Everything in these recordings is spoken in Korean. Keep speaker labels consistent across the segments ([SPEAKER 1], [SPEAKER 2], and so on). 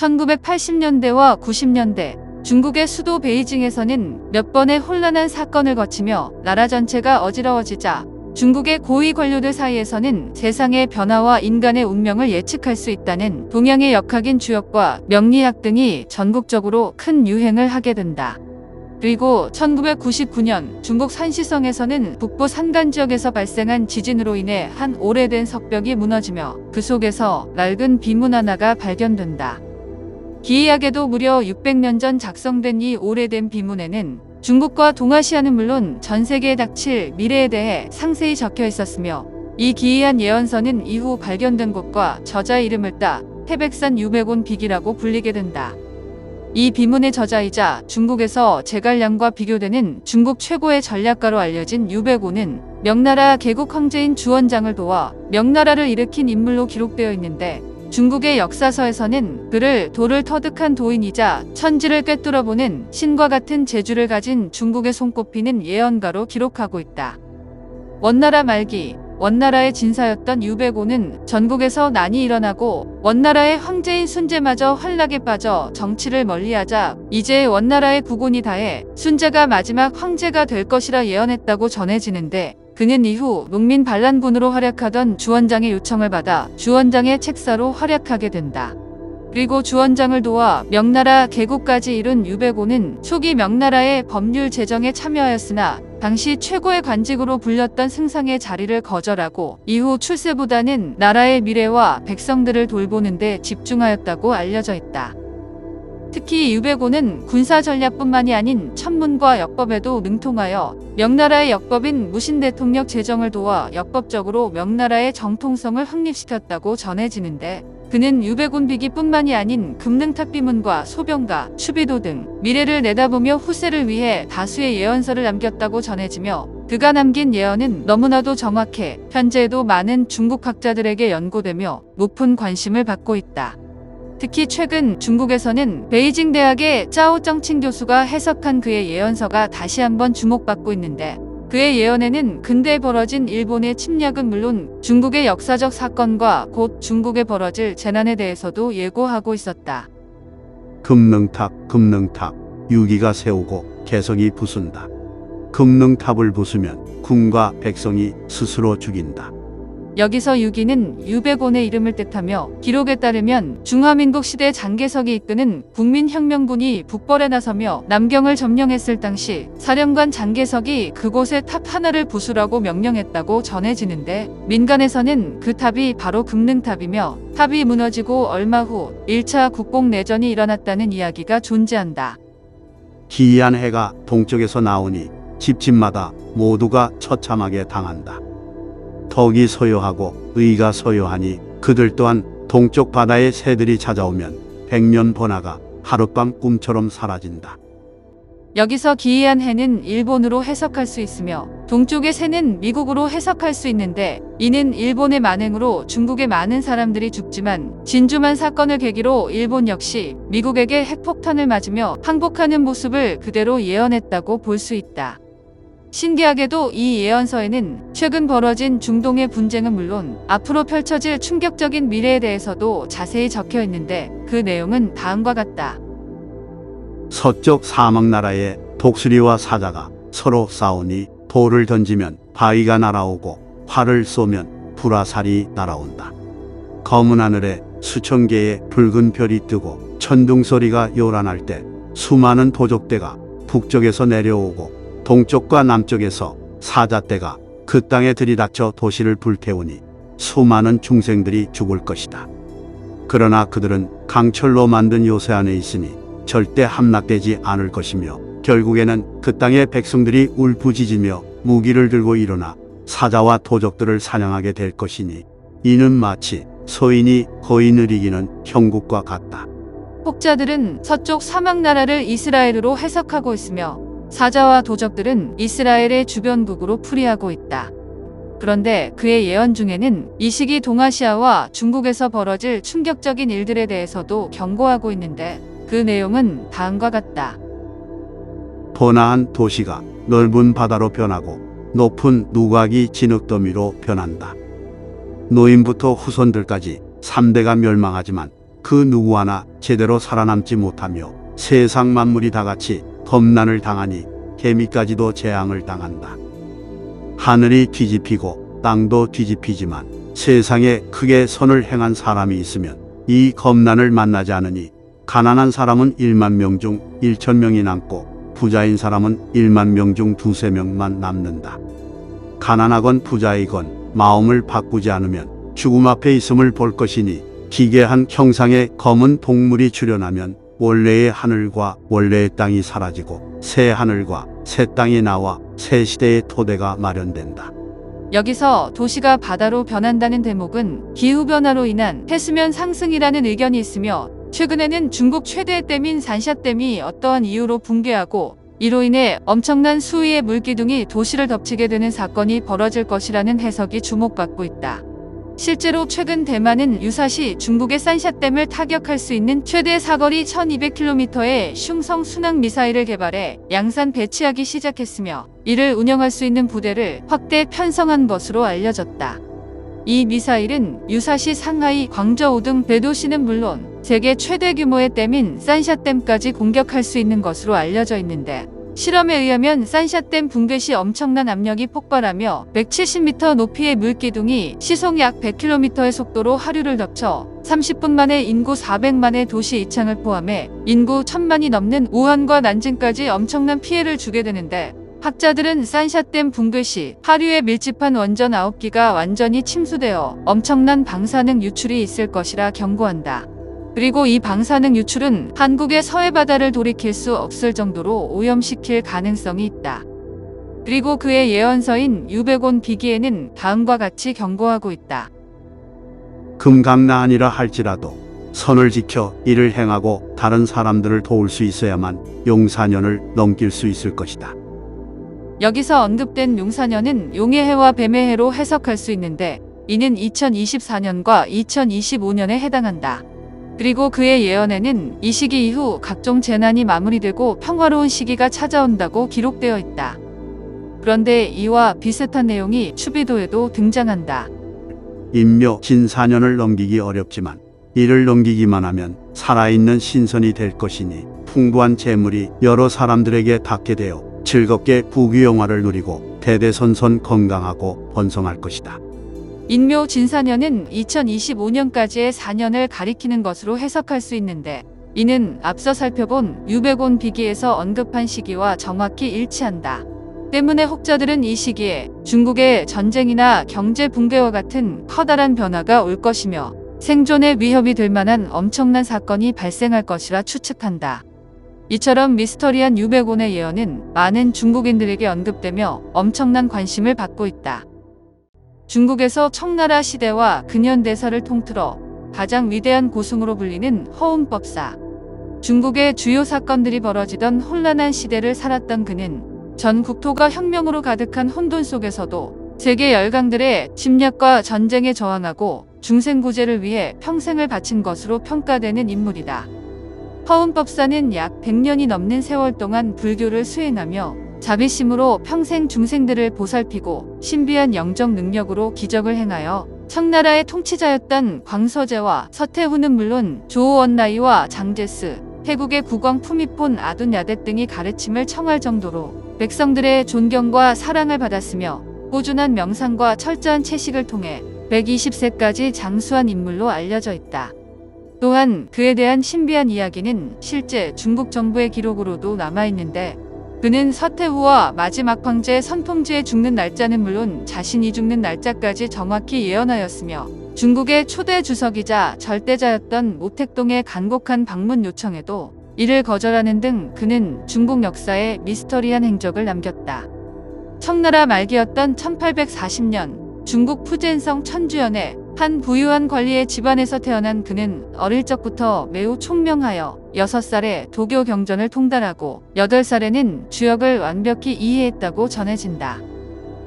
[SPEAKER 1] 1980년대와 90년대 중국의 수도 베이징에서는 몇 번의 혼란한 사건을 거치며 나라 전체가 어지러워지자 중국의 고위 관료들 사이에서는 세상의 변화와 인간의 운명을 예측할 수 있다는 동양의 역학인 주역과 명리학 등이 전국적으로 큰 유행을 하게 된다. 그리고 1999년 중국 산시성에서는 북부 산간 지역에서 발생한 지진으로 인해 한 오래된 석벽이 무너지며 그 속에서 낡은 비문 하나가 발견된다. 기이하게도 무려 600년 전 작성된 이 오래된 비문에는 중국과 동아시아는 물론 전 세계에 닥칠 미래에 대해 상세히 적혀 있었으며 이 기이한 예언서는 이후 발견된 곳과 저자의 이름을 따 태백산 유백온 비기라고 불리게 된다. 이 비문의 저자이자 중국에서 제갈량과 비교되는 중국 최고의 전략가로 알려진 유백온은 명나라 개국 황제인 주원장을 도와 명나라를 일으킨 인물로 기록되어 있는데 중국의 역사서에서는 그를 도를 터득한 도인이자 천지를 꿰뚫어보는 신과 같은 재주를 가진 중국에 손꼽히는 예언가로 기록하고 있다. 원나라 말기 원나라의 진사였던 유백온은 전국에서 난이 일어나고 원나라의 황제인 순제마저 환락에 빠져 정치를 멀리하자 이제 원나라의 국온이 다해 순제가 마지막 황제가 될 것이라 예언했다고 전해지는데 그는 이후 농민 반란군으로 활약하던 주원장의 요청을 받아 주원장의 책사로 활약하게 된다. 그리고 주원장을 도와 명나라 개국까지 이룬 유백온은 초기 명나라의 법률 제정에 참여하였으나 당시 최고의 관직으로 불렸던 승상의 자리를 거절하고 이후 출세보다는 나라의 미래와 백성들을 돌보는 데 집중하였다고 알려져 있다. 특히 유백온은 군사 전략뿐만이 아닌 천문과 역법에도 능통하여 명나라의 역법인 무신대통령 제정을 도와 역법적으로 명나라의 정통성을 확립시켰다고 전해지는데 그는 유백온 비기뿐만이 아닌 금능탑 비문과 소병가, 추비도 등 미래를 내다보며 후세를 위해 다수의 예언서를 남겼다고 전해지며 그가 남긴 예언은 너무나도 정확해 현재에도 많은 중국 학자들에게 연구되며 높은 관심을 받고 있다. 특히 최근 중국에서는 베이징 대학의 짜오정칭 교수가 해석한 그의 예언서가 다시 한번 주목받고 있는데 그의 예언에는 근대에 벌어진 일본의 침략은 물론 중국의 역사적 사건과 곧 중국에 벌어질 재난에 대해서도 예고하고 있었다.
[SPEAKER 2] 금능탑 유기가 세우고 개성이 부순다. 금능탑을 부수면 군과 백성이 스스로 죽인다.
[SPEAKER 1] 여기서 유기는 유백온의 이름을 뜻하며 기록에 따르면 중화민국 시대 장개석이 이끄는 국민혁명군이 북벌에 나서며 남경을 점령했을 당시 사령관 장개석이 그곳의 탑 하나를 부수라고 명령했다고 전해지는데 민간에서는 그 탑이 바로 금능탑이며 탑이 무너지고 얼마 후 1차 국공내전이 일어났다는 이야기가 존재한다.
[SPEAKER 2] 기이한 해가 동쪽에서 나오니 집집마다 모두가 처참하게 당한다. 덕이 소요하고 의가 소요하니 그들 또한 동쪽 바다의 새들이 찾아오면 백년 번화가 하룻밤 꿈처럼 사라진다.
[SPEAKER 1] 여기서 기이한 해는 일본으로 해석할 수 있으며 동쪽의 새는 미국으로 해석할 수 있는데 이는 일본의 만행으로 중국의 많은 사람들이 죽지만 진주만 사건을 계기로 일본 역시 미국에게 핵폭탄을 맞으며 항복하는 모습을 그대로 예언했다고 볼 수 있다. 신기하게도 이 예언서에는 최근 벌어진 중동의 분쟁은 물론 앞으로 펼쳐질 충격적인 미래에 대해서도 자세히 적혀 있는데 그 내용은 다음과 같다.
[SPEAKER 2] 서쪽 사막나라의 독수리와 사자가 서로 싸우니 돌을 던지면 바위가 날아오고 활을 쏘면 불화살이 날아온다. 검은 하늘에 수천 개의 붉은 별이 뜨고 천둥 소리가 요란할 때 수많은 도적대가 북쪽에서 내려오고 동쪽과 남쪽에서 사자떼가 그 땅에 들이닥쳐 도시를 불태우니 수많은 중생들이 죽을 것이다. 그러나 그들은 강철로 만든 요새 안에 있으니 절대 함락되지 않을 것이며 결국에는 그 땅의 백성들이 울부짖으며 무기를 들고 일어나 사자와 도적들을 사냥하게 될 것이니 이는 마치 소인이 거인을 이기는 형국과 같다.
[SPEAKER 1] 혹자들은 서쪽 사막나라를 이스라엘으로 해석하고 있으며 사자와 도적들은 이스라엘의 주변국으로 풀이하고 있다. 그런데 그의 예언 중에는 이 시기 동아시아와 중국에서 벌어질 충격적인 일들에 대해서도 경고하고 있는데 그 내용은 다음과 같다.
[SPEAKER 2] 번화한 도시가 넓은 바다로 변하고 높은 누각이 진흙더미로 변한다. 노인부터 후손들까지 3대가 멸망하지만 그 누구 하나 제대로 살아남지 못하며 세상 만물이 다 같이 검난을 당하니 개미까지도 재앙을 당한다. 하늘이 뒤집히고 땅도 뒤집히지만 세상에 크게 선을 행한 사람이 있으면 이 검난을 만나지 않으니 가난한 사람은 1만 명 중 1천 명이 남고 부자인 사람은 1만 명 중 두세 명만 남는다. 가난하건 부자이건 마음을 바꾸지 않으면 죽음 앞에 있음을 볼 것이니 기괴한 형상의 검은 동물이 출현하면 원래의 하늘과 원래의 땅이 사라지고 새 하늘과 새 땅이 나와 새 시대의 토대가 마련된다.
[SPEAKER 1] 여기서 도시가 바다로 변한다는 대목은 기후변화로 인한 해수면 상승이라는 의견이 있으며, 최근에는 중국 최대의 댐인 산샤댐이 어떠한 이유로 붕괴하고 이로 인해 엄청난 수위의 물기둥이 도시를 덮치게 되는 사건이 벌어질 것이라는 해석이 주목받고 있다. 실제로 최근 대만은 유사시 중국의 산샤댐을 타격할 수 있는 최대 사거리 1200km의 슝성 순항 미사일을 개발해 양산 배치하기 시작했으며, 이를 운영할 수 있는 부대를 확대 편성한 것으로 알려졌다. 이 미사일은 유사시 상하이, 광저우 등 대도시는 물론 세계 최대 규모의 댐인 산샤댐까지 공격할 수 있는 것으로 알려져 있는데, 실험에 의하면 산샤댐 붕괴 시 엄청난 압력이 폭발하며 170m 높이의 물기둥이 시속 약 100km의 속도로 하류를 덮쳐 30분 만에 인구 400만의 도시 이창을 포함해 인구 1000만이 넘는 우한과 난징까지 엄청난 피해를 주게 되는데, 학자들은 산샤댐 붕괴 시 하류에 밀집한 원전 9기가 완전히 침수되어 엄청난 방사능 유출이 있을 것이라 경고한다. 그리고 이 방사능 유출은 한국의 서해바다를 돌이킬 수 없을 정도로 오염시킬 가능성이 있다. 그리고 그의 예언서인 유백온 비기에는 다음과 같이 경고하고 있다.
[SPEAKER 2] 금강나안이라 할지라도 선을 지켜 이를 행하고 다른 사람들을 도울 수 있어야만 용사년을 넘길 수 있을 것이다.
[SPEAKER 1] 여기서 언급된 용사년은 용의 해와 뱀의 해로 해석할 수 있는데, 이는 2024년과 2025년에 해당한다. 그리고 그의 예언에는 이 시기 이후 각종 재난이 마무리되고 평화로운 시기가 찾아온다고 기록되어 있다. 그런데 이와 비슷한 내용이 추비도에도 등장한다.
[SPEAKER 2] 인묘 진사년을 넘기기 어렵지만 이를 넘기기만 하면 살아있는 신선이 될 것이니 풍부한 재물이 여러 사람들에게 닿게 되어 즐겁게 부귀영화를 누리고 대대손손 건강하고 번성할 것이다.
[SPEAKER 1] 인묘 진사년은 2025년까지의 4년을 가리키는 것으로 해석할 수 있는데, 이는 앞서 살펴본 유백온 비기에서 언급한 시기와 정확히 일치한다. 때문에 혹자들은 이 시기에 중국의 전쟁이나 경제 붕괴와 같은 커다란 변화가 올 것이며 생존에 위협이 될 만한 엄청난 사건이 발생할 것이라 추측한다. 이처럼 미스터리한 유백온의 예언은 많은 중국인들에게 언급되며 엄청난 관심을 받고 있다. 중국에서 청나라 시대와 근현대사를 통틀어 가장 위대한 고승으로 불리는 허운법사. 중국의 주요 사건들이 벌어지던 혼란한 시대를 살았던 그는 전 국토가 혁명으로 가득한 혼돈 속에서도 세계 열강들의 침략과 전쟁에 저항하고 중생구제를 위해 평생을 바친 것으로 평가되는 인물이다. 허운법사는 약 100년이 넘는 세월 동안 불교를 수행하며 자비심으로 평생 중생들을 보살피고 신비한 영적 능력으로 기적을 행하여 청나라의 통치자였던 광서제와 서태후는 물론 조원나이와 장제스, 태국의 국왕 푸미폰 아둔야뎃 등이 가르침을 청할 정도로 백성들의 존경과 사랑을 받았으며 꾸준한 명상과 철저한 채식을 통해 120세까지 장수한 인물로 알려져 있다. 또한 그에 대한 신비한 이야기는 실제 중국 정부의 기록으로도 남아있는데, 그는 서태후와 마지막 황제 선통지의 죽는 날짜는 물론 자신이 죽는 날짜까지 정확히 예언하였으며, 중국의 초대 주석이자 절대자였던 모택동의 간곡한 방문 요청에도 이를 거절하는 등 그는 중국 역사에 미스터리한 행적을 남겼다. 청나라 말기였던 1840년 중국 푸젠성 천주현의 한 부유한 관리의 집안에서 태어난 그는 어릴 적부터 매우 총명하여 6살에 도교 경전을 통달하고 8살에는 주역을 완벽히 이해했다고 전해진다.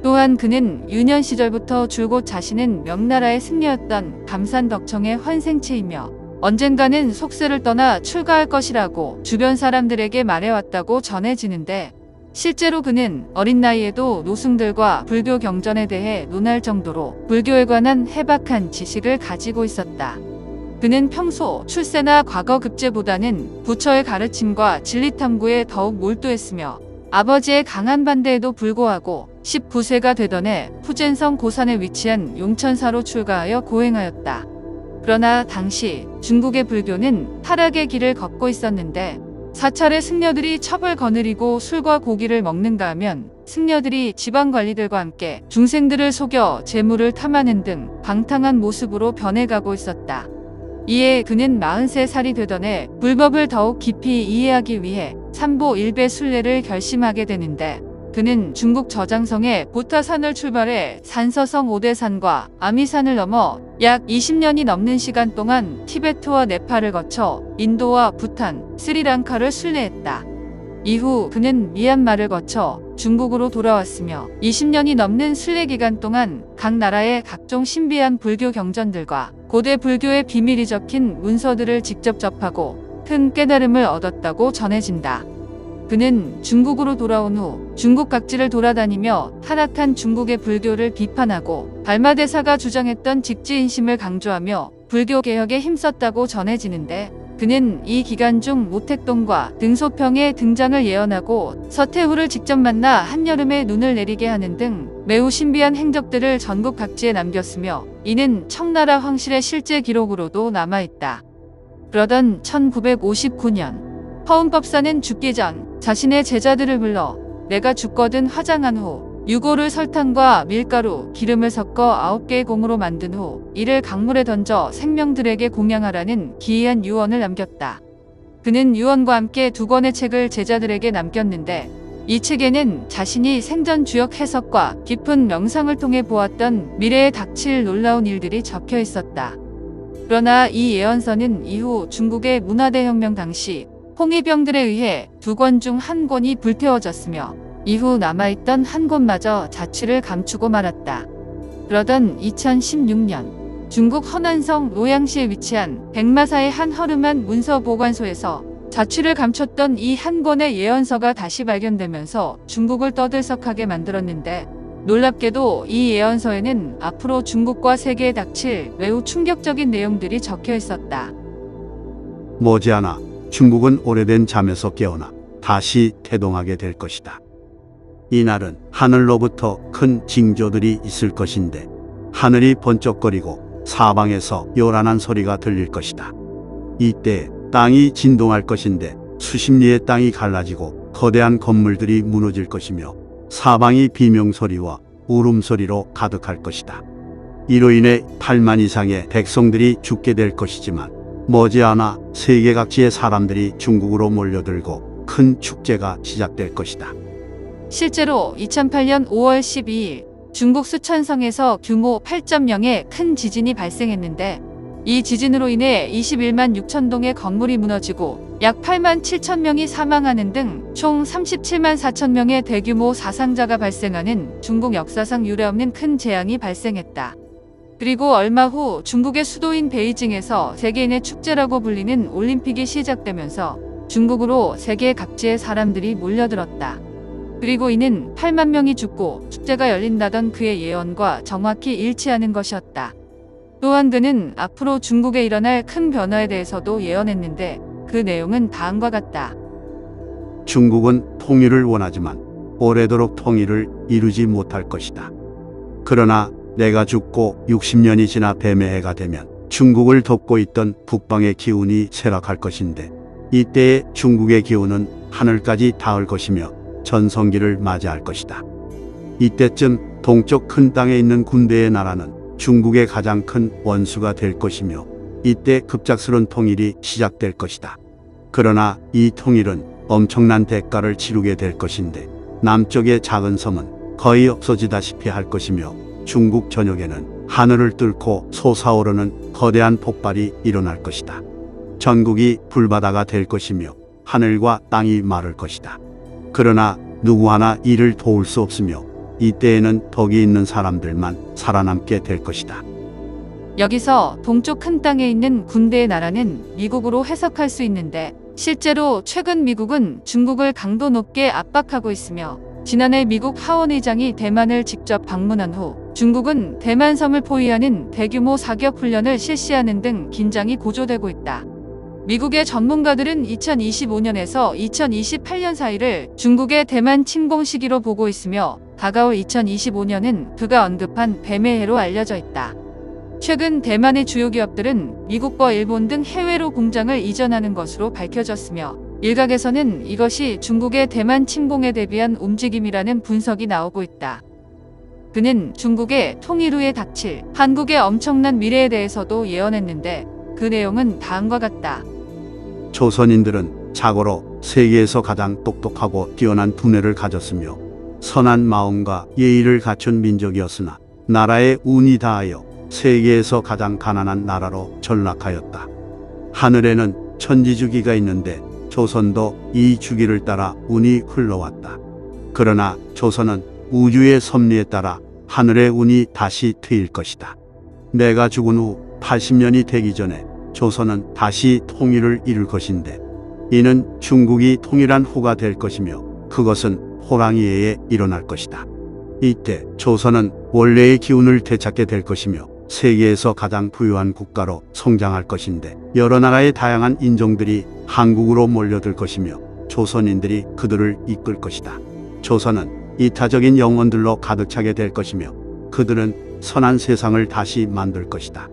[SPEAKER 1] 또한 그는 유년 시절부터 줄곧 자신은 명나라의 승려였던 감산덕청의 환생체이며 언젠가는 속세를 떠나 출가할 것이라고 주변 사람들에게 말해왔다고 전해지는데, 실제로 그는 어린 나이에도 노승들과 불교 경전에 대해 논할 정도로 불교에 관한 해박한 지식을 가지고 있었다. 그는 평소 출세나 과거 급제보다는 부처의 가르침과 진리탐구에 더욱 몰두했으며 아버지의 강한 반대에도 불구하고 19세가 되던 해 푸젠성 고산에 위치한 용천사로 출가하여 고행하였다. 그러나 당시 중국의 불교는 타락의 길을 걷고 있었는데 사찰의 승려들이 첩을 거느리고 술과 고기를 먹는가 하면 승려들이 지방관리들과 함께 중생들을 속여 재물을 탐하는 등 방탕한 모습으로 변해가고 있었다. 이에 그는 43살이 되던 해 불법을 더욱 깊이 이해하기 위해 삼보 일배 순례를 결심하게 되는데 그는 중국 저장성의 보타산을 출발해 산서성 오대산과 아미산을 넘어 약 20년이 넘는 시간 동안 티베트와 네팔을 거쳐 인도와 부탄, 스리랑카를 순례했다. 이후 그는 미얀마를 거쳐 중국으로 돌아왔으며 20년이 넘는 순례 기간 동안 각 나라의 각종 신비한 불교 경전들과 고대 불교의 비밀이 적힌 문서들을 직접 접하고 큰 깨달음을 얻었다고 전해진다. 그는 중국으로 돌아온 후 중국 각지를 돌아다니며 타락한 중국의 불교를 비판하고 발마대사가 주장했던 직지인심을 강조하며 불교 개혁에 힘썼다고 전해지는데 그는 이 기간 중 모택동과 등소평의 등장을 예언하고 서태후를 직접 만나 한여름에 눈을 내리게 하는 등 매우 신비한 행적들을 전국 각지에 남겼으며 이는 청나라 황실의 실제 기록으로도 남아있다. 그러던 1959년 허은법사는 죽기 전 자신의 제자들을 불러 내가 죽거든 화장한 후 유골을 설탕과 밀가루, 기름을 섞어 9개의 공으로 만든 후 이를 강물에 던져 생명들에게 공양하라는 기이한 유언을 남겼다. 그는 유언과 함께 2권의 책을 제자들에게 남겼는데 이 책에는 자신이 생전 주역 해석과 깊은 명상을 통해 보았던 미래에 닥칠 놀라운 일들이 적혀 있었다. 그러나 이 예언서는 이후 중국의 문화대혁명 당시 홍위병들에 의해 2권 중 1권이 불태워졌으며 이후 남아있던 1권마저 자취를 감추고 말았다. 그러던 2016년 중국 허난성 노양시에 위치한 백마사의 한 허름한 문서 보관소에서 자취를 감췄던 이 1권의 예언서가 다시 발견되면서 중국을 떠들썩하게 만들었는데 놀랍게도 이 예언서에는 앞으로 중국과 세계에 닥칠 매우 충격적인 내용들이 적혀 있었다.
[SPEAKER 2] 머지않아 중국은 오래된 잠에서 깨어나 다시 태동하게 될 것이다. 이날은 하늘로부터 큰 징조들이 있을 것인데 하늘이 번쩍거리고 사방에서 요란한 소리가 들릴 것이다. 이때 땅이 진동할 것인데 수십 리의 땅이 갈라지고 거대한 건물들이 무너질 것이며 사방이 비명소리와 울음소리로 가득할 것이다. 이로 인해 8만 이상의 백성들이 죽게 될 것이지만 머지않아 세계 각지의 사람들이 중국으로 몰려들고 큰 축제가 시작될 것이다.
[SPEAKER 1] 실제로 2008년 5월 12일 중국 수천성에서 규모 8.0의 큰 지진이 발생했는데 이 지진으로 인해 21만 6천 동의 건물이 무너지고 약 8만 7천 명이 사망하는 등 총 37만 4천 명의 대규모 사상자가 발생하는 중국 역사상 유례없는 큰 재앙이 발생했다. 그리고 얼마 후 중국의 수도인 베이징에서 세계인의 축제라고 불리는 올림픽이 시작되면서 중국으로 세계 각지의 사람들이 몰려들었다. 그리고 이는 8만 명이 죽고 축제가 열린다던 그의 예언과 정확히 일치하는 것이었다. 또한 그는 앞으로 중국에 일어날 큰 변화에 대해서도 예언했는데 그 내용은 다음과 같다.
[SPEAKER 2] 중국은 통일을 원하지만 오래도록 통일을 이루지 못할 것이다. 그러나 내가 죽고 60년이 지나 뱀의 해가 되면 중국을 덮고 있던 북방의 기운이 쇠락할 것인데 이때의 중국의 기운은 하늘까지 닿을 것이며 전성기를 맞이할 것이다. 이때쯤 동쪽 큰 땅에 있는 군대의 나라는 중국의 가장 큰 원수가 될 것이며 이때 급작스러운 통일이 시작될 것이다. 그러나 이 통일은 엄청난 대가를 치르게 될 것인데 남쪽의 작은 섬은 거의 없어지다시피 할 것이며 중국 전역에는 하늘을 뚫고 솟아오르는 거대한 폭발이 일어날 것이다. 전국이 불바다가 될 것이며 하늘과 땅이 마를 것이다. 그러나 누구 하나 이를 도울 수 없으며 이때에는 덕이 있는 사람들만 살아남게 될 것이다.
[SPEAKER 1] 여기서 동쪽 큰 땅에 있는 군대의 나라는 미국으로 해석할 수 있는데 실제로 최근 미국은 중국을 강도 높게 압박하고 있으며 지난해 미국 하원 의장이 대만을 직접 방문한 후 중국은 대만섬을 포위하는 대규모 사격 훈련을 실시하는 등 긴장이 고조되고 있다. 미국의 전문가들은 2025년에서 2028년 사이를 중국의 대만 침공 시기로 보고 있으며 다가올 2025년은 그가 언급한 뱀의 해로 알려져 있다. 최근 대만의 주요 기업들은 미국과 일본 등 해외로 공장을 이전하는 것으로 밝혀졌으며 일각에서는 이것이 중국의 대만 침공에 대비한 움직임이라는 분석이 나오고 있다. 그는 중국의 통일 후에 닥칠 한국의 엄청난 미래에 대해서도 예언했는데 그 내용은 다음과 같다.
[SPEAKER 2] 조선인들은 자고로 세계에서 가장 똑똑하고 뛰어난 두뇌를 가졌으며 선한 마음과 예의를 갖춘 민족이었으나 나라의 운이 다하여 세계에서 가장 가난한 나라로 전락하였다. 하늘에는 천지주기가 있는데 조선도 이 주기를 따라 운이 흘러왔다. 그러나 조선은 우주의 섭리에 따라 하늘의 운이 다시 트일 것이다. 내가 죽은 후 80년이 되기 전에 조선은 다시 통일을 이룰 것인데 이는 중국이 통일한 후가 될 것이며 그것은 호랑이에 일어날 것이다. 이때 조선은 원래의 기운을 되찾게 될 것이며 세계에서 가장 부유한 국가로 성장할 것인데 여러 나라의 다양한 인종들이 한국으로 몰려들 것이며 조선인들이 그들을 이끌 것이다. 조선은 이타적인 영혼들로 가득 차게 될 것이며 그들은 선한 세상을 다시 만들 것이다.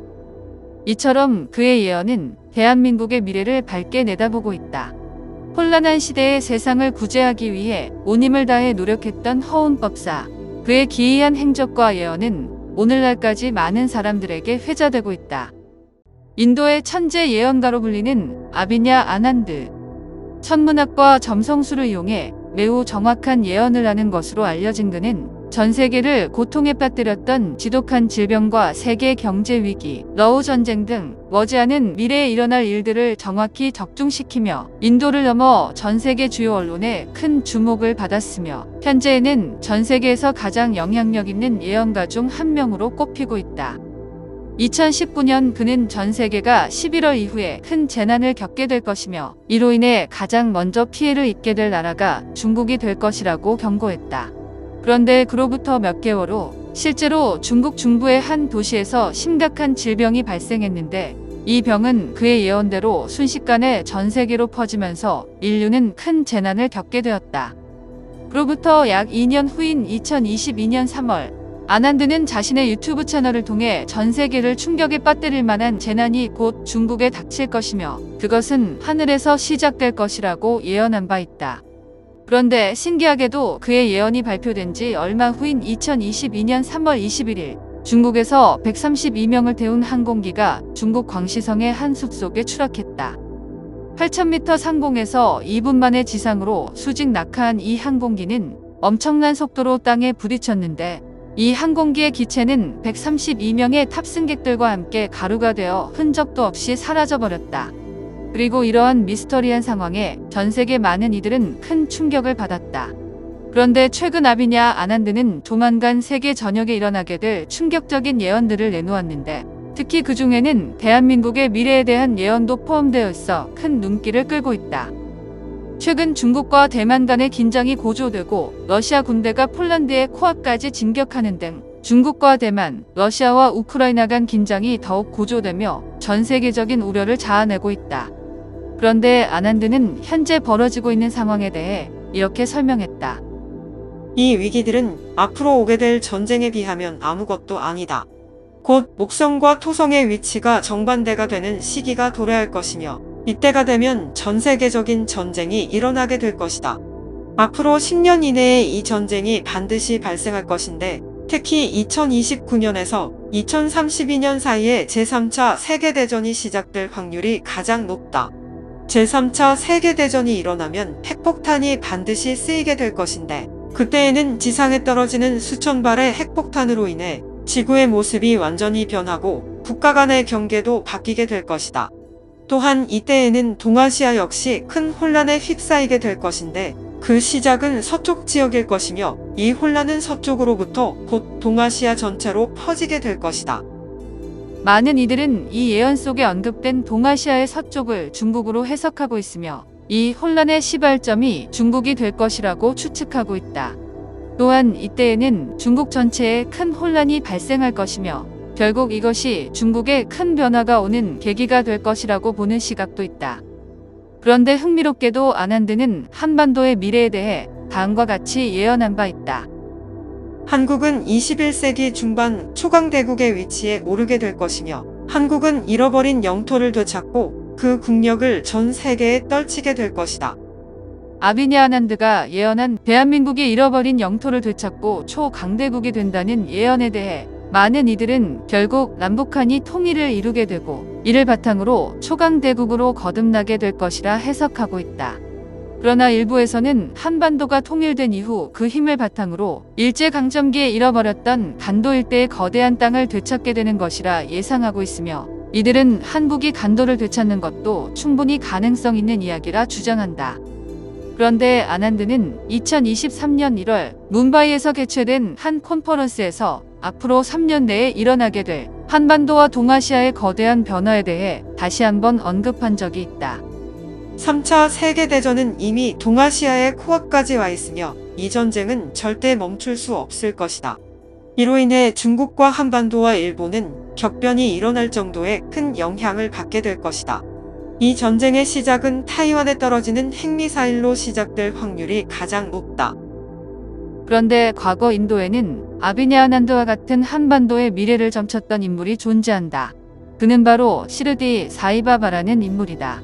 [SPEAKER 1] 이처럼 그의 예언은 대한민국의 미래를 밝게 내다보고 있다. 혼란한 시대의 세상을 구제하기 위해 온 힘을 다해 노력했던 허운법사, 그의 기이한 행적과 예언은 오늘날까지 많은 사람들에게 회자되고 있다. 인도의 천재 예언가로 불리는 아비냐 아난드. 천문학과 점성술을 이용해 매우 정확한 예언을 하는 것으로 알려진 그는 전 세계를 고통에 빠뜨렸던 지독한 질병과 세계 경제 위기, 러우 전쟁 등 머지않은 미래에 일어날 일들을 정확히 적중시키며 인도를 넘어 전 세계 주요 언론에 큰 주목을 받았으며 현재에는 전 세계에서 가장 영향력 있는 예언가 중 한 명으로 꼽히고 있다. 2019년 그는 전 세계가 11월 이후에 큰 재난을 겪게 될 것이며 이로 인해 가장 먼저 피해를 입게 될 나라가 중국이 될 것이라고 경고했다. 그런데 그로부터 몇 개월 후 실제로 중국 중부의 한 도시에서 심각한 질병이 발생했는데 이 병은 그의 예언대로 순식간에 전 세계로 퍼지면서 인류는 큰 재난을 겪게 되었다. 그로부터 약 2년 후인 2022년 3월 아난드는 자신의 유튜브 채널을 통해 전 세계를 충격에 빠뜨릴 만한 재난이 곧 중국에 닥칠 것이며 그것은 하늘에서 시작될 것이라고 예언한 바 있다. 그런데 신기하게도 그의 예언이 발표된 지 얼마 후인 2022년 3월 21일 중국에서 132명을 태운 항공기가 중국 광시성의 한 숲속에 추락했다. 8,000m 상공에서 2분 만에 지상으로 수직 낙하한 이 항공기는 엄청난 속도로 땅에 부딪혔는데 이 항공기의 기체는 132명의 탑승객들과 함께 가루가 되어 흔적도 없이 사라져버렸다. 그리고 이러한 미스터리한 상황에 전 세계 많은 이들은 큰 충격을 받았다. 그런데 최근 아비냐 아난드는 조만간 세계 전역에 일어나게 될 충격적인 예언들을 내놓았는데 특히 그 중에는 대한민국의 미래에 대한 예언도 포함되어 있어 큰 눈길을 끌고 있다. 최근 중국과 대만 간의 긴장이 고조되고 러시아 군대가 폴란드의 코앞까지 진격하는 등 중국과 대만, 러시아와 우크라이나 간 긴장이 더욱 고조되며 전 세계적인 우려를 자아내고 있다. 그런데 아난드는 현재 벌어지고 있는 상황에 대해 이렇게 설명했다.
[SPEAKER 3] 이 위기들은 앞으로 오게 될 전쟁에 비하면 아무것도 아니다. 곧 목성과 토성의 위치가 정반대가 되는 시기가 도래할 것이며 이때가 되면 전 세계적인 전쟁이 일어나게 될 것이다. 앞으로 10년 이내에 이 전쟁이 반드시 발생할 것인데 특히 2029년에서 2032년 사이에 제3차 세계대전이 시작될 확률이 가장 높다. 제3차 세계대전이 일어나면 핵폭탄이 반드시 쓰이게 될 것인데 그때에는 지상에 떨어지는 수천 발의 핵폭탄으로 인해 지구의 모습이 완전히 변하고 국가 간의 경계도 바뀌게 될 것이다. 또한 이때에는 동아시아 역시 큰 혼란에 휩싸이게 될 것인데 그 시작은 서쪽 지역일 것이며 이 혼란은 서쪽으로부터 곧 동아시아 전체로 퍼지게 될 것이다.
[SPEAKER 1] 많은 이들은 이 예언 속에 언급된 동아시아의 서쪽을 중국으로 해석하고 있으며 이 혼란의 시발점이 중국이 될 것이라고 추측하고 있다. 또한 이때에는 중국 전체에 큰 혼란이 발생할 것이며 결국 이것이 중국에 큰 변화가 오는 계기가 될 것이라고 보는 시각도 있다. 그런데 흥미롭게도 아난드는 한반도의 미래에 대해 다음과 같이 예언한 바 있다.
[SPEAKER 3] 한국은 21세기 중반 초강대국의 위치에 오르게 될 것이며 한국은 잃어버린 영토를 되찾고 그 국력을 전 세계에 떨치게 될 것이다.
[SPEAKER 1] 아비니 아난드가 예언한 대한민국이 잃어버린 영토를 되찾고 초강대국이 된다는 예언에 대해 많은 이들은 결국 남북한이 통일을 이루게 되고 이를 바탕으로 초강대국으로 거듭나게 될 것이라 해석하고 있다. 그러나 일부에서는 한반도가 통일된 이후 그 힘을 바탕으로 일제강점기에 잃어버렸던 간도 일대의 거대한 땅을 되찾게 되는 것이라 예상하고 있으며 이들은 한국이 간도를 되찾는 것도 충분히 가능성 있는 이야기라 주장한다. 그런데 아난드는 2023년 1월 뭄바이에서 개최된 한 컨퍼런스에서 앞으로 3년 내에 일어나게 될 한반도와 동아시아의 거대한 변화에 대해 다시 한번 언급한 적이 있다.
[SPEAKER 3] 3차 세계대전은 이미 동아시아의 코앞까지 와 있으며 이 전쟁은 절대 멈출 수 없을 것이다. 이로 인해 중국과 한반도와 일본은 격변이 일어날 정도의 큰 영향을 받게 될 것이다. 이 전쟁의 시작은 타이완에 떨어지는 핵미사일로 시작될 확률이 가장 높다.
[SPEAKER 1] 그런데 과거 인도에는 아비니 아난드와 같은 한반도의 미래를 점쳤던 인물이 존재한다. 그는 바로 시르디 사이바바라는 인물이다.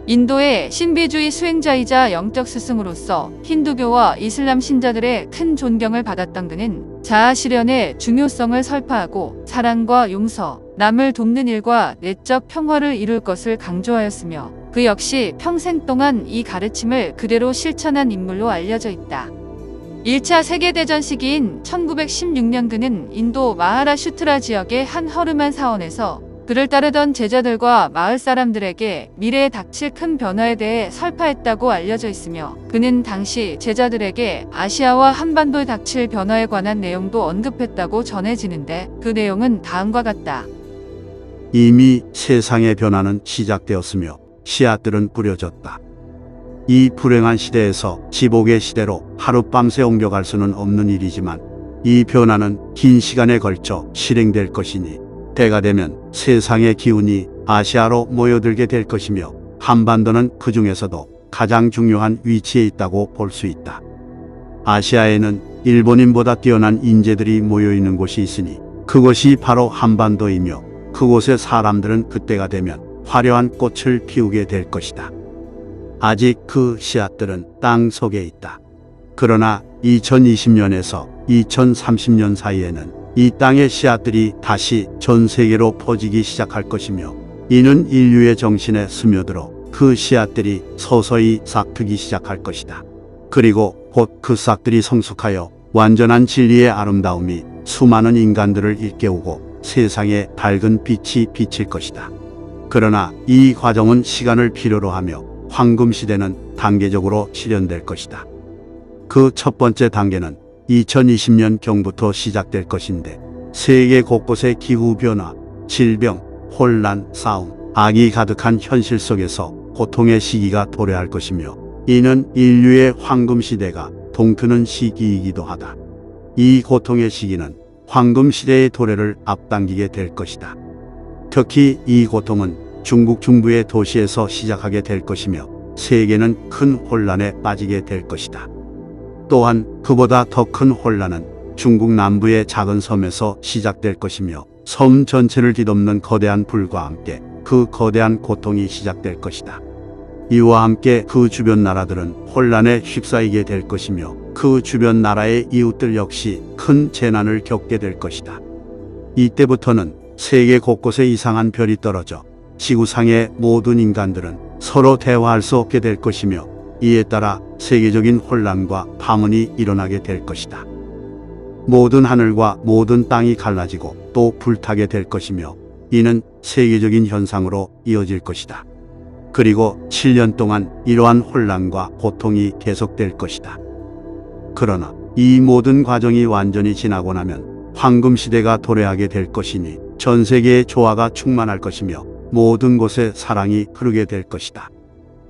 [SPEAKER 1] 인도의 신비주의 수행자이자 영적 스승으로서 힌두교와 이슬람 신자들의 큰 존경을 받았던 그는 자아 실현의 중요성을 설파하고 사랑과 용서, 남을 돕는 일과 내적 평화를 이룰 것을 강조하였으며 그 역시 평생 동안 이 가르침을 그대로 실천한 인물로 알려져 있다. 1차 세계대전 시기인 1916년 그는 인도 마하라슈트라 지역의 한 허름한 사원에서 그를 따르던 제자들과 마을 사람들에게 미래에 닥칠 큰 변화에 대해 설파했다고 알려져 있으며 그는 당시 제자들에게 아시아와 한반도에 닥칠 변화에 관한 내용도 언급했다고 전해지는데 그 내용은 다음과 같다.
[SPEAKER 2] 이미 세상의 변화는 시작되었으며 씨앗들은 뿌려졌다. 이 불행한 시대에서 지복의 시대로 하룻밤새 옮겨갈 수는 없는 일이지만 이 변화는 긴 시간에 걸쳐 실행될 것이니 때가 되면 세상의 기운이 아시아로 모여들게 될 것이며 한반도는 그 중에서도 가장 중요한 위치에 있다고 볼 수 있다. 아시아에는 일본인보다 뛰어난 인재들이 모여 있는 곳이 있으니 그것이 바로 한반도이며 그곳의 사람들은 그때가 되면 화려한 꽃을 피우게 될 것이다. 아직 그 씨앗들은 땅 속에 있다. 그러나 2020년에서 2030년 사이에는 이 땅의 씨앗들이 다시 전 세계로 퍼지기 시작할 것이며 이는 인류의 정신에 스며들어 그 씨앗들이 서서히 싹트기 시작할 것이다. 그리고 곧 그 싹들이 성숙하여 완전한 진리의 아름다움이 수많은 인간들을 일깨우고 세상에 밝은 빛이 비칠 것이다. 그러나 이 과정은 시간을 필요로 하며 황금시대는 단계적으로 실현될 것이다. 그 첫 번째 단계는 2020년 경부터 시작될 것인데 세계 곳곳의 기후변화, 질병, 혼란, 싸움, 악이 가득한 현실 속에서 고통의 시기가 도래할 것이며 이는 인류의 황금시대가 동트는 시기이기도 하다. 이 고통의 시기는 황금시대의 도래를 앞당기게 될 것이다. 특히 이 고통은 중국 중부의 도시에서 시작하게 될 것이며 세계는 큰 혼란에 빠지게 될 것이다. 또한 그보다 더 큰 혼란은 중국 남부의 작은 섬에서 시작될 것이며 섬 전체를 뒤덮는 거대한 불과 함께 그 거대한 고통이 시작될 것이다. 이와 함께 그 주변 나라들은 혼란에 휩싸이게 될 것이며 그 주변 나라의 이웃들 역시 큰 재난을 겪게 될 것이다. 이때부터는 세계 곳곳에 이상한 별이 떨어져 지구상의 모든 인간들은 서로 대화할 수 없게 될 것이며 이에 따라 세계적인 혼란과 파문이 일어나게 될 것이다. 모든 하늘과 모든 땅이 갈라지고 또 불타게 될 것이며 이는 세계적인 현상으로 이어질 것이다. 그리고 7년 동안 이러한 혼란과 고통이 계속될 것이다. 그러나 이 모든 과정이 완전히 지나고 나면 황금시대가 도래하게 될 것이니 전 세계의 조화가 충만할 것이며 모든 곳에 사랑이 흐르게 될 것이다.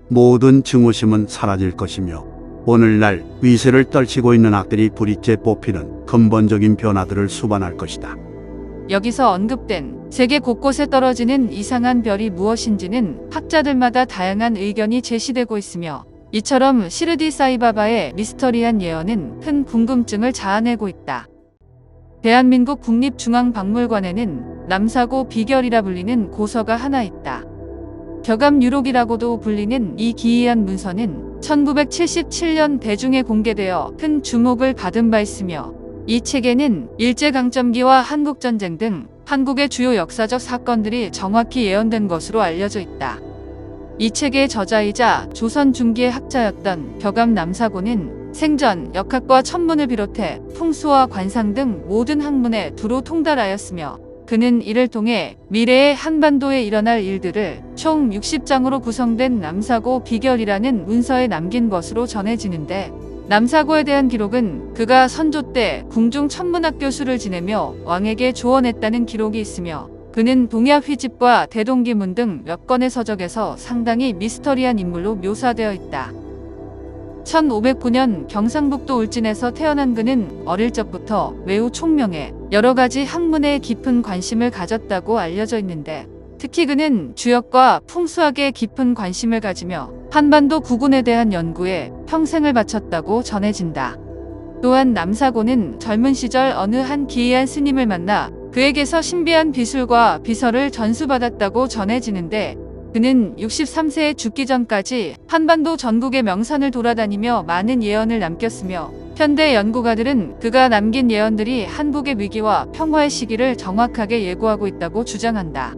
[SPEAKER 2] 모든 증오심은 사라질 것이며 오늘날 위세를 떨치고 있는 악들이 불이째 뽑히는 근본적인 변화들을 수반할 것이다.
[SPEAKER 1] 여기서 언급된 세계 곳곳에 떨어지는 이상한 별이 무엇인지는 학자들마다 다양한 의견이 제시되고 있으며, 이처럼 시르디 사이바바의 미스터리한 예언은 큰 궁금증을 자아내고 있다. 대한민국 국립중앙박물관에는 남사고 비결이라 불리는 고서가 하나 있다. 격암유록이라고도 불리는 이 기이한 문서는 1977년 대중에 공개되어 큰 주목을 받은 바 있으며, 이 책에는 일제강점기와 한국전쟁 등 한국의 주요 역사적 사건들이 정확히 예언된 것으로 알려져 있다. 이 책의 저자이자 조선 중기의 학자였던 격암 남사고는 생전 역학과 천문을 비롯해 풍수와 관상 등 모든 학문에 두루 통달하였으며, 그는 이를 통해 미래의 한반도에 일어날 일들을 총 60장으로 구성된 남사고 비결이라는 문서에 남긴 것으로 전해지는데, 남사고에 대한 기록은 그가 선조 때 궁중 천문학 교수를 지내며 왕에게 조언했다는 기록이 있으며, 그는 동야 휘집과 대동기문 등 몇 건의 서적에서 상당히 미스터리한 인물로 묘사되어 있다. 1509년 경상북도 울진에서 태어난 그는 어릴 적부터 매우 총명해 여러 가지 학문에 깊은 관심을 가졌다고 알려져 있는데, 특히 그는 주역과 풍수학에 깊은 관심을 가지며 한반도 구군에 대한 연구에 평생을 바쳤다고 전해진다. 또한 남사고는 젊은 시절 어느 한 기이한 스님을 만나 그에게서 신비한 비술과 비설을 전수받았다고 전해지는데, 그는 63세에 죽기 전까지 한반도 전국의 명산을 돌아다니며 많은 예언을 남겼으며, 현대 연구가들은 그가 남긴 예언들이 한국의 위기와 평화의 시기를 정확하게 예고하고 있다고 주장한다.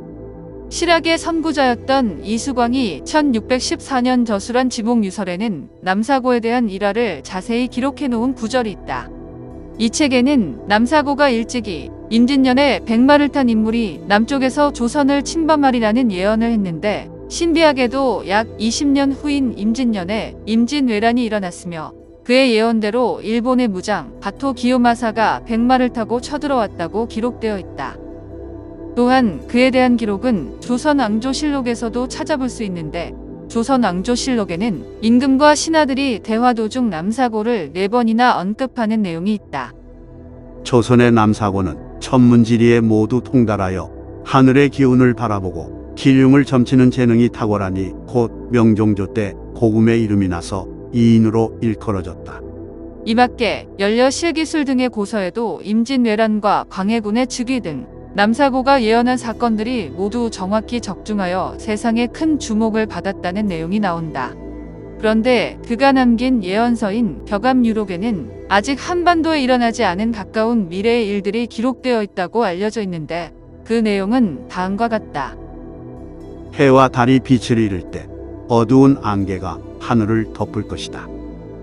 [SPEAKER 1] 실학의 선구자였던 이수광이 1614년 저술한 지목유설에는 남사고에 대한 일화를 자세히 기록해 놓은 구절이 있다. 이 책에는 남사고가 일찍이 임진년에 백마를 탄 인물이 남쪽에서 조선을 침범하리라는 예언을 했는데, 신비하게도 약 20년 후인 임진년에 임진왜란이 일어났으며, 그의 예언대로 일본의 무장 바토 기요마사가 백마를 타고 쳐들어왔다고 기록되어 있다. 또한 그에 대한 기록은 조선왕조실록에서도 찾아볼 수 있는데, 조선왕조실록에는 임금과 신하들이 대화 도중 남사고를 4번이나 언급하는 내용이 있다.
[SPEAKER 2] 조선의 남사고는 천문지리에 모두 통달하여 하늘의 기운을 바라보고 기륭을 점치는 재능이 탁월하니 곧 명종조 때 고금의 이름이 나서 이인으로 일컬어졌다.
[SPEAKER 1] 이 밖에 연려 실기술 등의 고서에도 임진왜란과 광해군의 즉위 등 남사고가 예언한 사건들이 모두 정확히 적중하여 세상에 큰 주목을 받았다는 내용이 나온다. 그런데 그가 남긴 예언서인 격암유록에는 아직 한반도에 일어나지 않은 가까운 미래의 일들이 기록되어 있다고 알려져 있는데, 그 내용은 다음과 같다.
[SPEAKER 2] 해와 달이 빛을 잃을 때 어두운 안개가 하늘을 덮을 것이다.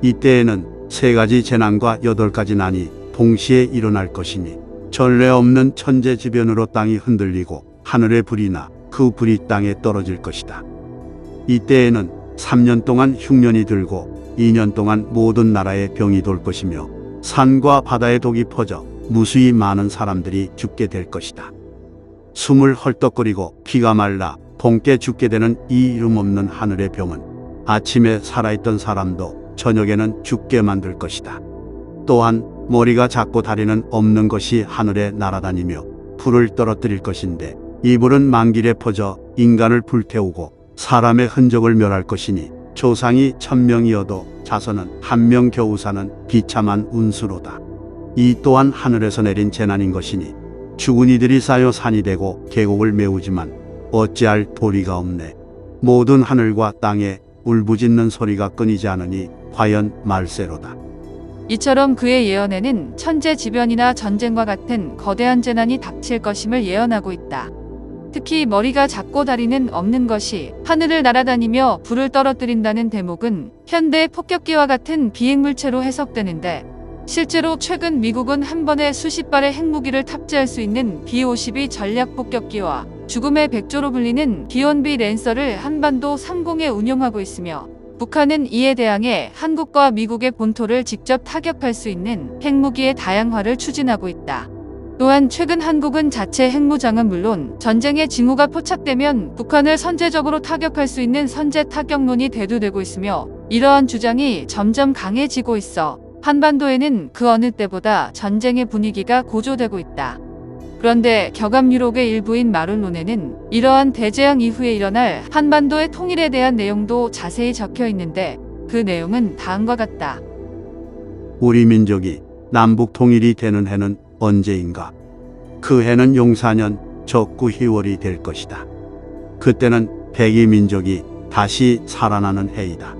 [SPEAKER 2] 이때에는 3가지 재난과 8가지 난이 동시에 일어날 것이니, 전례 없는 천재지변으로 땅이 흔들리고 하늘의 불이 나 그 불이 땅에 떨어질 것이다. 이때에는 3년 동안 흉년이 들고 2년 동안 모든 나라에 병이 돌 것이며, 산과 바다에 독이 퍼져 무수히 많은 사람들이 죽게 될 것이다. 숨을 헐떡거리고 피가 말라 동께 죽게 되는 이 이름 없는 하늘의 병은 아침에 살아있던 사람도 저녁에는 죽게 만들 것이다. 또한 머리가 작고 다리는 없는 것이 하늘에 날아다니며 불을 떨어뜨릴 것인데, 이 불은 만길에 퍼져 인간을 불태우고 사람의 흔적을 멸할 것이니, 조상이 1000명이어도 자손은 1명 겨우 사는 비참한 운수로다. 이 또한 하늘에서 내린 재난인 것이니, 죽은 이들이 쌓여 산이 되고 계곡을 메우지만 어찌할 도리가 없네. 모든 하늘과 땅에 울부짖는 소리가 끊이지 않으니 과연 말세로다.
[SPEAKER 1] 이처럼 그의 예언에는 천재지변이나 전쟁과 같은 거대한 재난이 닥칠 것임을 예언하고 있다. 특히 머리가 작고 다리는 없는 것이 하늘을 날아다니며 불을 떨어뜨린다는 대목은 현대의 폭격기와 같은 비행물체로 해석되는데, 실제로 최근 미국은 한 번에 수십 발의 핵무기를 탑재할 수 있는 B-52 전략 폭격기와 죽음의 백조로 불리는 B-1B 랜서를 한반도 상공에 운용하고 있으며, 북한은 이에 대항해 한국과 미국의 본토를 직접 타격할 수 있는 핵무기의 다양화를 추진하고 있다. 또한 최근 한국은 자체 핵무장은 물론 전쟁의 징후가 포착되면 북한을 선제적으로 타격할 수 있는 선제 타격론이 대두되고 있으며, 이러한 주장이 점점 강해지고 있어 한반도에는 그 어느 때보다 전쟁의 분위기가 고조되고 있다. 그런데 격압유록의 일부인 마룰론에는 이러한 대재앙 이후에 일어날 한반도의 통일에 대한 내용도 자세히 적혀 있는데 그 내용은 다음과 같다.
[SPEAKER 2] 우리 민족이 남북 통일이 되는 해는 언제인가? 그 해는 용사년 적구 10월이 될 것이다. 그때는 백이 민족이 다시 살아나는 해이다.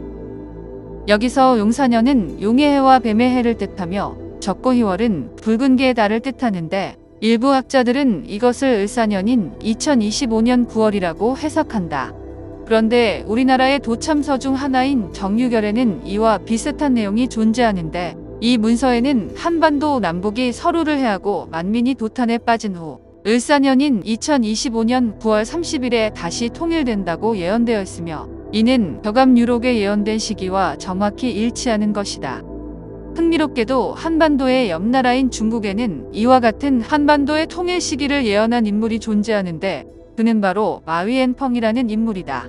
[SPEAKER 1] 여기서 용사년은 용의 해와 뱀의 해를 뜻하며 적고희월은 붉은 개의 달을 뜻하는데 일부 학자들은 이것을 을사년인 2025년 9월이라고 해석한다. 그런데 우리나라의 도참서 중 하나인 정유결에는 이와 비슷한 내용이 존재하는데 이 문서에는 한반도 남북이 서로를 해하고 만민이 도탄에 빠진 후 을사년인 2025년 9월 30일에 다시 통일된다고 예언되어 있으며 이는 격압유록에 예언된 시기와 정확히 일치하는 것이다. 흥미롭게도 한반도의 옆나라인 중국에는 이와 같은 한반도의 통일 시기를 예언한 인물이 존재하는데 그는 바로 마위엔펑이라는 인물이다.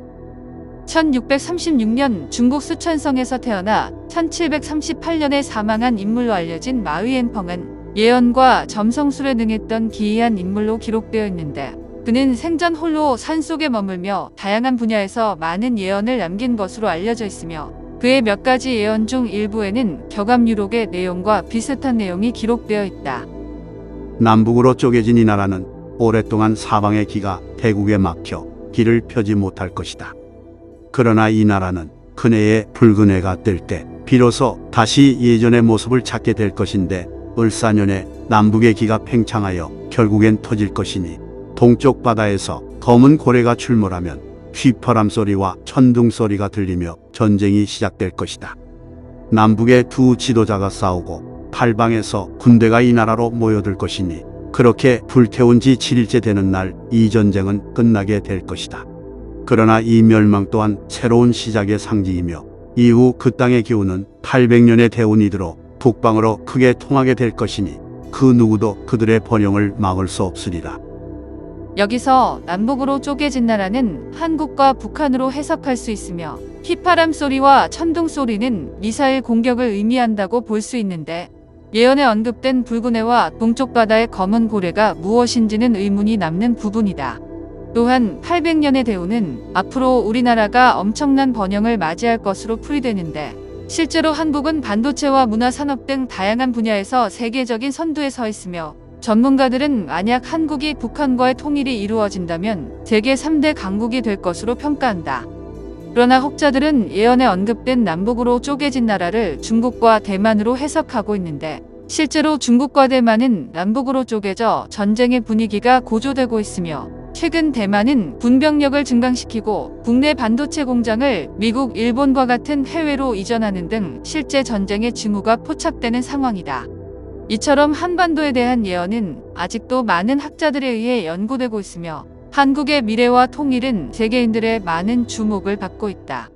[SPEAKER 1] 1636년 중국 수천성에서 태어나 1738년에 사망한 인물로 알려진 마위엔펑은 예언과 점성술에 능했던 기이한 인물로 기록되어 있는데 그는 생전 홀로 산속에 머물며 다양한 분야에서 많은 예언을 남긴 것으로 알려져 있으며 그의 몇 가지 예언 중 일부에는 격압유록의 내용과 비슷한 내용이 기록되어 있다.
[SPEAKER 2] 남북으로 쪼개진 이 나라는 오랫동안 사방의 기가 대국에 막혀 길을 펴지 못할 것이다. 그러나 이 나라는 그네의 붉은 해가 뜰 때 비로소 다시 예전의 모습을 찾게 될 것인데 을사년에 남북의 기가 팽창하여 결국엔 터질 것이니 동쪽 바다에서 검은 고래가 출몰하면 휘파람 소리와 천둥 소리가 들리며 전쟁이 시작될 것이다. 남북의 두 지도자가 싸우고 팔방에서 군대가 이 나라로 모여들 것이니 그렇게 불태운 지 7일째 되는 날 이 전쟁은 끝나게 될 것이다. 그러나 이 멸망 또한 새로운 시작의 상징이며 이후 그 땅의 기운은 800년의 대운이 들어 북방으로 크게 통하게 될 것이니 그 누구도 그들의 번영을 막을 수 없으리라.
[SPEAKER 1] 여기서 남북으로 쪼개진 나라는 한국과 북한으로 해석할 수 있으며 휘파람 소리와 천둥 소리는 미사일 공격을 의미한다고 볼 수 있는데 예언에 언급된 붉은 해와 동쪽 바다의 검은 고래가 무엇인지는 의문이 남는 부분이다. 또한 800년의 대우는 앞으로 우리나라가 엄청난 번영을 맞이할 것으로 풀이되는데 실제로 한국은 반도체와 문화산업 등 다양한 분야에서 세계적인 선두에 서 있으며 전문가들은 만약 한국이 북한과의 통일이 이루어진다면 세계 3대 강국이 될 것으로 평가한다. 그러나 혹자들은 예언에 언급된 남북으로 쪼개진 나라를 중국과 대만으로 해석하고 있는데 실제로 중국과 대만은 남북으로 쪼개져 전쟁의 분위기가 고조되고 있으며 최근 대만은 군병력을 증강시키고 국내 반도체 공장을 미국, 일본과 같은 해외로 이전하는 등 실제 전쟁의 징후가 포착되는 상황이다. 이처럼 한반도에 대한 예언은 아직도 많은 학자들에 의해 연구되고 있으며 한국의 미래와 통일은 세계인들의 많은 주목을 받고 있다.